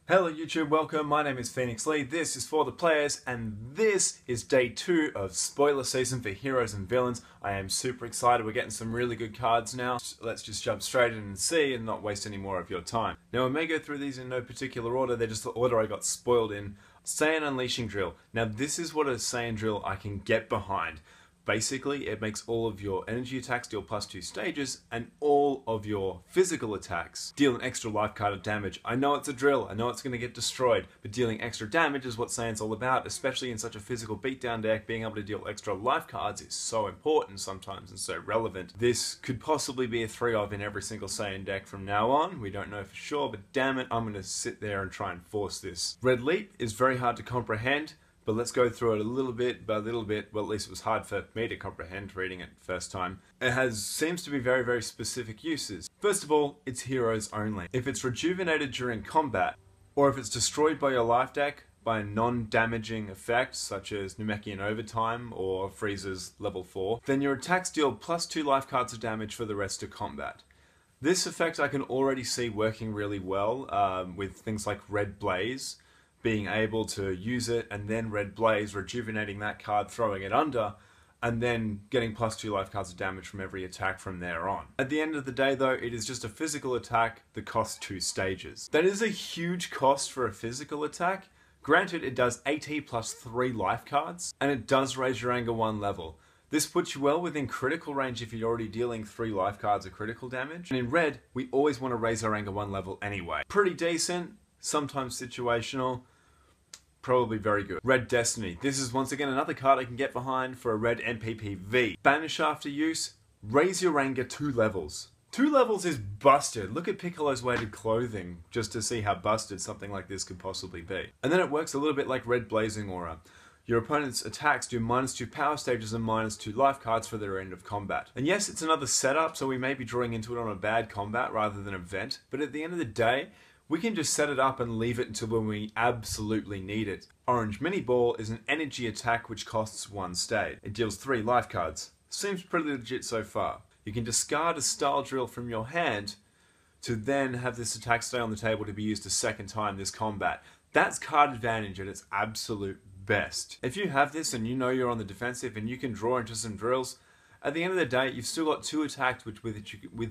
Hello YouTube, welcome, my name is Phoenix Lee, this is For The Players, and this is day 2 of spoiler season for Heroes and Villains. I am super excited, we're getting some really good cards now. Let's just jump straight in and see and not waste any more of your time. Now I may go through these in no particular order, they're just the order I got spoiled in. Saiyan Unleashing Drill. Now this is what a Saiyan Drill I can get behind. Basically, it makes all of your energy attacks deal +2 stages, and all of your physical attacks deal an extra life card of damage. I know it's a drill, I know it's going to get destroyed, but dealing extra damage is what Saiyan's all about, especially in such a physical beatdown deck. Being able to deal extra life cards is so important sometimes and so relevant. This could possibly be a 3 of in every single Saiyan deck from now on. We don't know for sure, but damn it, I'm going to sit there and try and force this. Red Leap is very hard to comprehend. But let's go through it a little bit by little bit. Well, at least it was hard for me to comprehend reading it first time. It seems to be very specific uses. First of all, it's heroes only. If it's rejuvenated during combat, or if it's destroyed by your life deck by a non-damaging effect, such as Namekian Overtime or Frieza's level 4, then your attacks deal +2 life cards of damage for the rest of combat. This effect I can already see working really well with things like Red Blaze, being able to use it and then Red Blaze, rejuvenating that card, throwing it under, and then getting +2 life cards of damage from every attack from there on. At the end of the day though, it is just a physical attack that costs 2 stages. That is a huge cost for a physical attack. Granted, it does AT +3 life cards, and it does raise your anger 1 level. This puts you well within critical range if you're already dealing 3 life cards of critical damage. And in red, we always want to raise our anger 1 level anyway. Pretty decent, sometimes situational. Probably very good. Red Destiny. This is once again another card I can get behind for a red MPPV. Banish after use, raise your anger 2 levels. 2 levels is busted. Look at Piccolo's weighted clothing just to see how busted something like this could possibly be. And then it works a little bit like Red Blazing Aura. Your opponent's attacks do -2 power stages and -2 life cards for their end of combat. And yes, it's another setup, so we may be drawing into it on a bad combat rather than event, but at the end of the day, we can just set it up and leave it until when we absolutely need it. Orange Mini Ball is an energy attack which costs 1 stage. It deals 3 life cards. Seems pretty legit so far. You can discard a style drill from your hand to then have this attack stay on the table to be used a second time this combat. That's card advantage at its absolute best. If you have this and you know you're on the defensive and you can draw into some drills, at the end of the day, you've still got 2 attacks with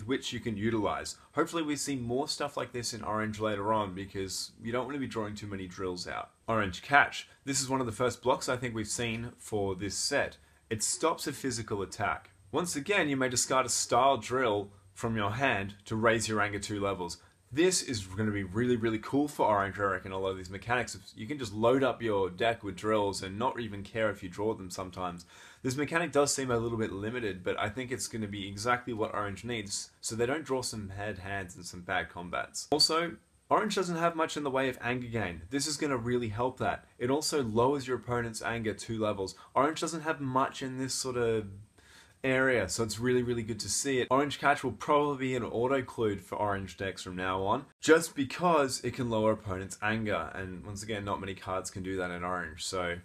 which you can utilize. Hopefully we see more stuff like this in Orange later on, because you don't want to be drawing too many drills out. Orange Catch. This is one of the first blocks I think we've seen for this set. It stops a physical attack. Once again, you may discard a style drill from your hand to raise your anger 2 levels. This is going to be really cool for Orange, I reckon. A lot of these mechanics, you can just load up your deck with drills and not even care if you draw them sometimes. This mechanic does seem a little bit limited, but I think it's going to be exactly what Orange needs, so they don't draw some bad hands and some bad combats. Also, Orange doesn't have much in the way of anger gain. This is going to really help that. It also lowers your opponent's anger 2 levels. Orange doesn't have much in this sort of area, so it's really good to see it. Orange Catch will probably be an auto-clued for Orange decks from now on, just because it can lower opponent's anger, and once again, not many cards can do that in Orange, so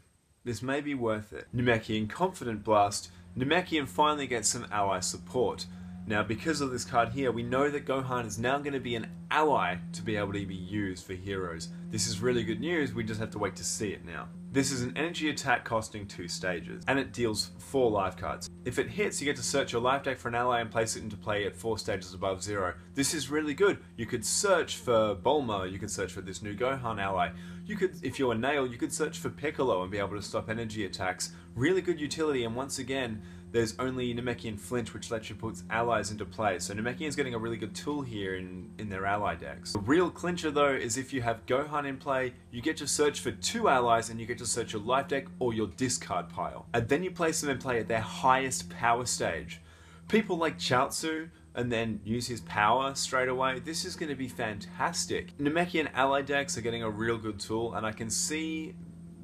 this may be worth it. Namekian Confident Blast. Namekian finally gets some ally support. Now, because of this card here, we know that Gohan is now going to be an ally to be able to be used for heroes. This is really good news, we just have to wait to see it now. This is an energy attack costing 2 stages, and it deals 4 life cards. If it hits, you get to search your life deck for an ally and place it into play at 4 stages above 0. This is really good. You could search for Bulma, you could search for this new Gohan ally. You could, if you're a Nail, you could search for Piccolo and be able to stop energy attacks. Really good utility, and once again, there's only Namekian Flinch, which lets you put allies into play. So Namekian's getting a really good tool here in their ally decks. The real clincher though is if you have Gohan in play, you get to search for 2 allies and you get to search your life deck or your discard pile. And then you place them in play at their highest power stage. People like Chaozu and then use his power straight away. This is going to be fantastic. Namekian ally decks are getting a real good tool, and I can see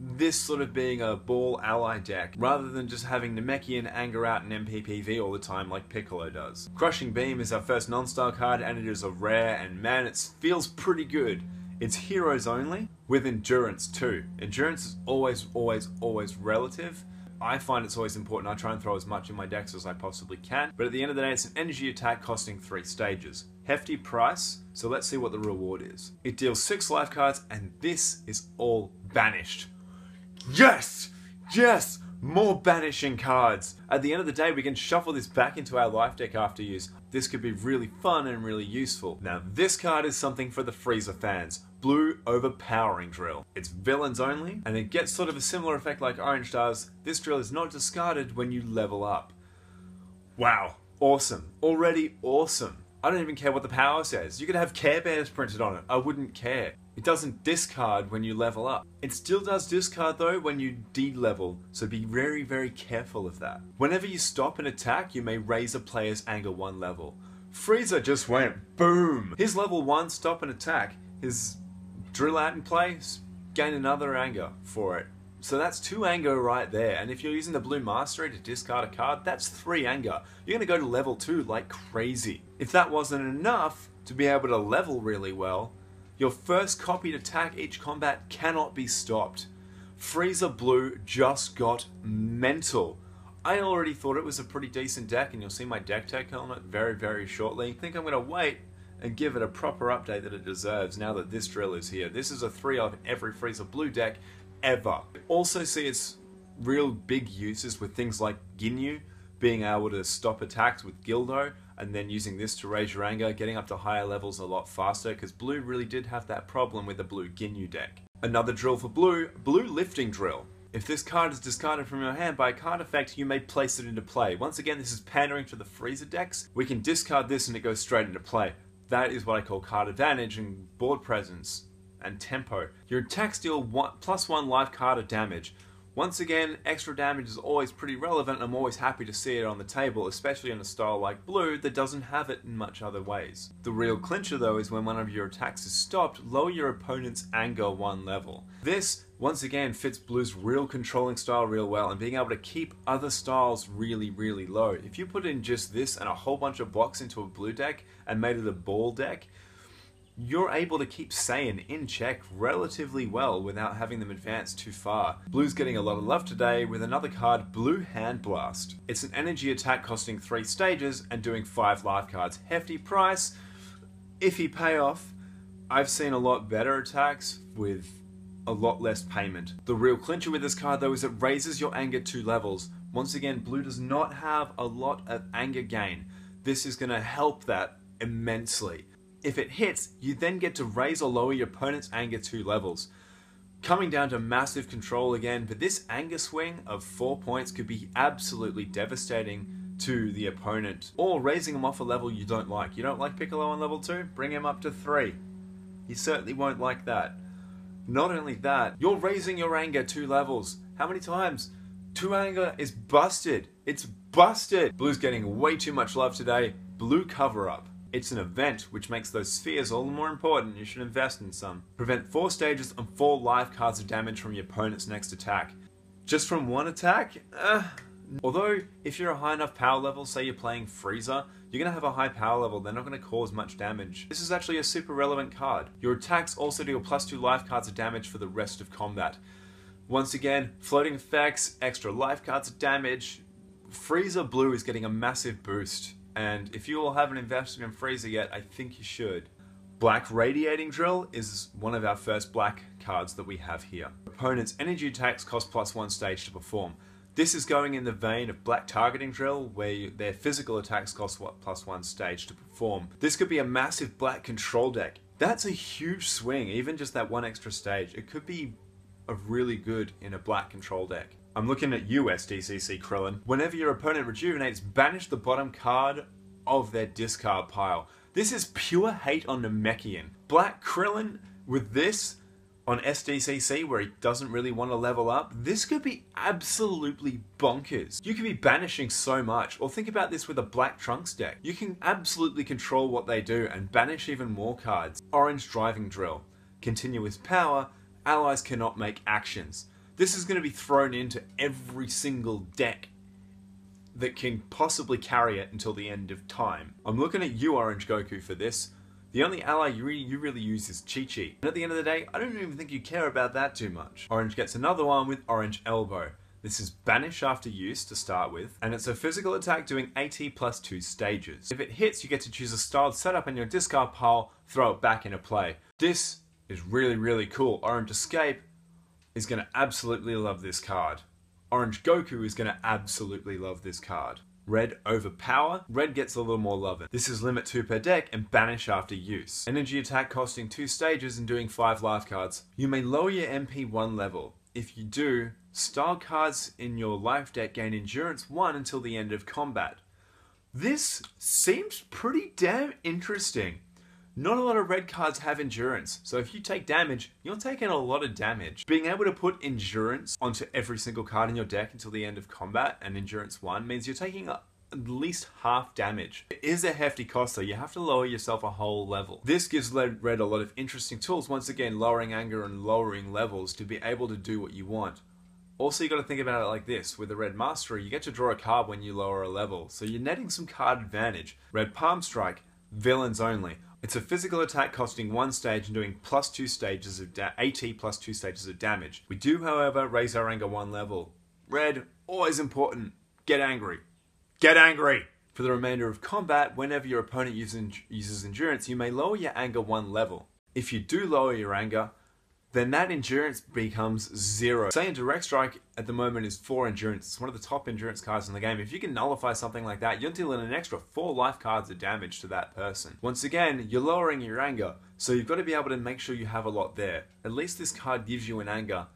this sort of being a ball ally deck, rather than just having Namekian anger out in MPPV all the time like Piccolo does. Crushing Beam is our first non-star card, and it is a rare, and man, it feels pretty good. It's heroes only, with endurance too. Endurance is always relative, I find it's always important. I try and throw as much in my decks as I possibly can. But at the end of the day, it's an energy attack costing 3 stages. Hefty price, so let's see what the reward is. It deals 6 life cards, and this is all banished. Yes! Yes! More banishing cards! At the end of the day, we can shuffle this back into our life deck after use. This could be really fun and really useful. Now, this card is something for the Frieza fans. Blue Overpowering Drill. It's villains only, and it gets sort of a similar effect like Orange does. This drill is not discarded when you level up. Wow. Awesome. Already awesome. I don't even care what the power says. You could have Care Bears printed on it. I wouldn't care. It doesn't discard when you level up. It still does discard though when you de-level, so be very, very careful of that. Whenever you stop an attack, you may raise a player's anger 1 level. Frieza just went boom! His level 1 stop an attack, his drill out in play, gain another anger for it. So that's 2 anger right there, and if you're using the Blue Mastery to discard a card, that's 3 anger. You're going to go to level 2 like crazy. If that wasn't enough to be able to level really well, your first copied attack each combat cannot be stopped. Frieza Blue just got mental. I already thought it was a pretty decent deck, and you'll see my deck tech on it very, very shortly. I think I'm going to wait and give it a proper update that it deserves now that this drill is here. This is a 3 of every Frieza Blue deck ever. Also see its real big uses with things like Ginyu, being able to stop attacks with Gildo, and then using this to raise your anger, getting up to higher levels a lot faster, because Blue really did have that problem with the Blue Ginyu deck. Another drill for Blue, Blue Lifting Drill. If this card is discarded from your hand by a card effect, you may place it into play. Once again, this is pandering to the Frieza decks. We can discard this and it goes straight into play. That is what I call card advantage and board presence and tempo. Your attacks deal +1 life card of damage. Once again, extra damage is always pretty relevant, and I'm always happy to see it on the table, especially in a style like Blue that doesn't have it in much other ways. The real clincher though is when one of your attacks is stopped, lower your opponent's anger 1 level. This, once again, fits Blue's real controlling style real well, and being able to keep other styles really, really low. If you put in just this and a whole bunch of blocks into a Blue deck and made it a ball deck, you're able to keep Saiyan in check relatively well without having them advance too far. Blue's getting a lot of love today with another card, Blue Hand Blast. It's an energy attack costing 3 stages and doing 5 life cards. Hefty price, iffy payoff. I've seen a lot better attacks with a lot less payment. The real clincher with this card though is it raises your anger 2 levels. Once again, Blue does not have a lot of anger gain. This is going to help that immensely. If it hits, you then get to raise or lower your opponent's anger 2 levels. Coming down to massive control again, but this anger swing of 4 points could be absolutely devastating to the opponent, or raising him off a level you don't like. You don't like Piccolo on level 2? Bring him up to 3. He certainly won't like that. Not only that, you're raising your anger 2 levels. How many times? 2 anger is busted. It's busted. Blue's getting way too much love today. Blue Cover Up. It's an event, which makes those spheres all the more important. You should invest in some. Prevent 4 stages and 4 life cards of damage from your opponent's next attack. Just from 1 attack? Although, if you're a high enough power level, say you're playing Frieza, you're going to have a high power level, they're not going to cause much damage. This is actually a super relevant card. Your attacks also deal +2 life cards of damage for the rest of combat. Once again, floating effects, extra life cards of damage. Frieza Blue is getting a massive boost. And if you all haven't invested in Frieza yet, I think you should. Black Radiating Drill is one of our first black cards that we have here. Opponent's energy attacks cost +1 stage to perform. This is going in the vein of Black Targeting Drill, where their physical attacks cost +1 stage to perform. This could be a massive black control deck. That's a huge swing, even just that 1 extra stage. It could be a really good in a black control deck. I'm looking at you, SDCC Krillin. Whenever your opponent rejuvenates, banish the bottom card of their discard pile. This is pure hate on Namekian. Black Krillin with this on SDCC where he doesn't really want to level up, this could be absolutely bonkers. You could be banishing so much, or think about this with a Black Trunks deck. You can absolutely control what they do and banish even more cards. Orange Driving Drill. Continuous power, allies cannot make actions. This is going to be thrown into every single deck that can possibly carry it until the end of time. I'm looking at you, Orange Goku, for this. The only ally you really use is Chi-Chi. And at the end of the day, I don't even think you care about that too much. Orange gets another one with Orange Elbow. This is banish after use to start with, and it's a physical attack doing AT plus 2 stages. If it hits, you get to choose a styled setup in your discard pile, throw it back into play. This is really, really cool. Orange Escape is going to absolutely love this card. Orange Goku is going to absolutely love this card. Red Overpower. Red gets a little more love. This is limit 2 per deck and banish after use. Energy attack costing 2 stages and doing 5 life cards. You may lower your MP 1 level. If you do, style cards in your life deck gain endurance 1 until the end of combat. This seems pretty damn interesting. Not a lot of red cards have endurance, so if you take damage, you're taking a lot of damage. Being able to put endurance onto every single card in your deck until the end of combat and endurance 1 means you're taking at least half damage. It is a hefty cost though, you have to lower yourself a whole level. This gives red a lot of interesting tools, once again lowering anger and lowering levels to be able to do what you want. Also, you got to think about it like this. With the Red Mastery, you get to draw a card when you lower a level, so you're netting some card advantage. Red Palm Strike, villains only. It's a physical attack costing 1 stage and doing plus 2 stages of AT plus 2 stages of damage. We do, however, raise our anger 1 level. Red, always important. Get angry. Get angry! For the remainder of combat, whenever your opponent uses endurance, you may lower your anger 1 level. If you do lower your anger, then that endurance becomes 0. Saiyan Direct Strike at the moment is 4 endurance. It's one of the top endurance cards in the game. If you can nullify something like that, you're dealing an extra 4 life cards of damage to that person. Once again, you're lowering your anger, so you've got to be able to make sure you have a lot there. At least this card gives you an anger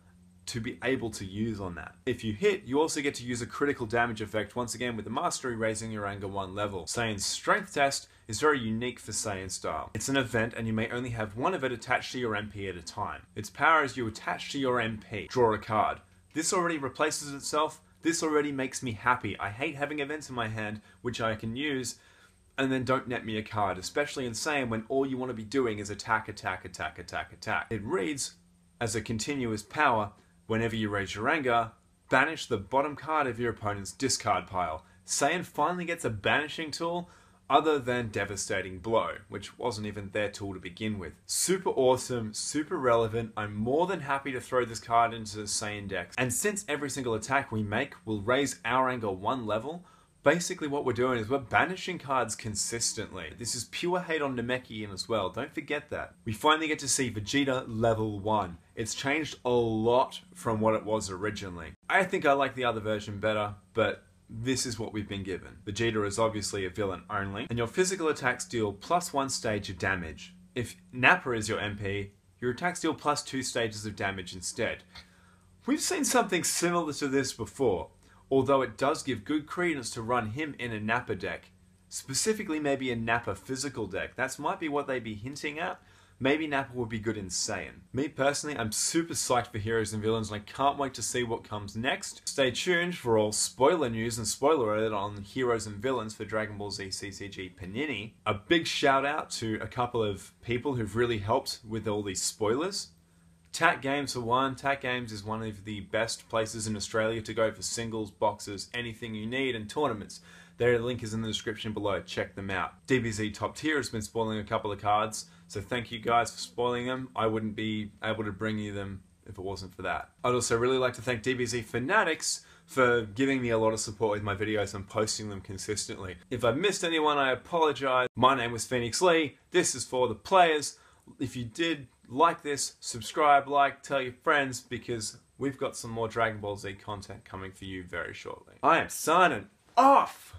to be able to use on that. If you hit, you also get to use a critical damage effect, once again with the Mastery raising your anger 1 level. Saiyan's Strength Test is very unique for Saiyan style. It's an event and you may only have one of it attached to your MP at a time. Its power is you attach to your MP. Draw a card. This already replaces itself. This already makes me happy. I hate having events in my hand which I can use and then don't net me a card, especially in Saiyan when all you want to be doing is attack, attack, attack, attack, attack. It reads as a continuous power. Whenever you raise your anger, banish the bottom card of your opponent's discard pile. Saiyan finally gets a banishing tool other than Devastating Blow, which wasn't even their tool to begin with. Super awesome, super relevant. I'm more than happy to throw this card into the Saiyan decks. And since every single attack we make will raise our anger 1 level, basically what we're doing is we're banishing cards consistently. This is pure hate on Namekian as well, don't forget that. We finally get to see Vegeta level 1. It's changed a lot from what it was originally. I think I like the other version better, but this is what we've been given. Vegeta is obviously a villain only, and your physical attacks deal plus 1 stage of damage. If Nappa is your MP, your attacks deal plus 2 stages of damage instead. We've seen something similar to this before, although it does give good credence to run him in a Nappa deck. Specifically maybe a Nappa physical deck. That might be what they'd be hinting at. Maybe Nappa would be good in Saiyan. Me personally, I'm super psyched for Heroes and Villains and I can't wait to see what comes next. Stay tuned for all spoiler news and spoiler alert on Heroes and Villains for Dragon Ball Z CCG Panini. A big shout out to a couple of people who've really helped with all these spoilers. TAC Games for one. TAC Games is one of the best places in Australia to go for singles, boxes, anything you need, and tournaments. Their link is in the description below, check them out. DBZ Top Tier has been spoiling a couple of cards, so thank you guys for spoiling them. I wouldn't be able to bring you them if it wasn't for that. I'd also really like to thank DBZ Fanatics for giving me a lot of support with my videos and posting them consistently. If I've missed anyone, I apologize. My name was Phoenix Lee. This is for the players. If you did like this, subscribe, like, tell your friends, because we've got some more Dragon Ball Z content coming for you very shortly. I am signing off!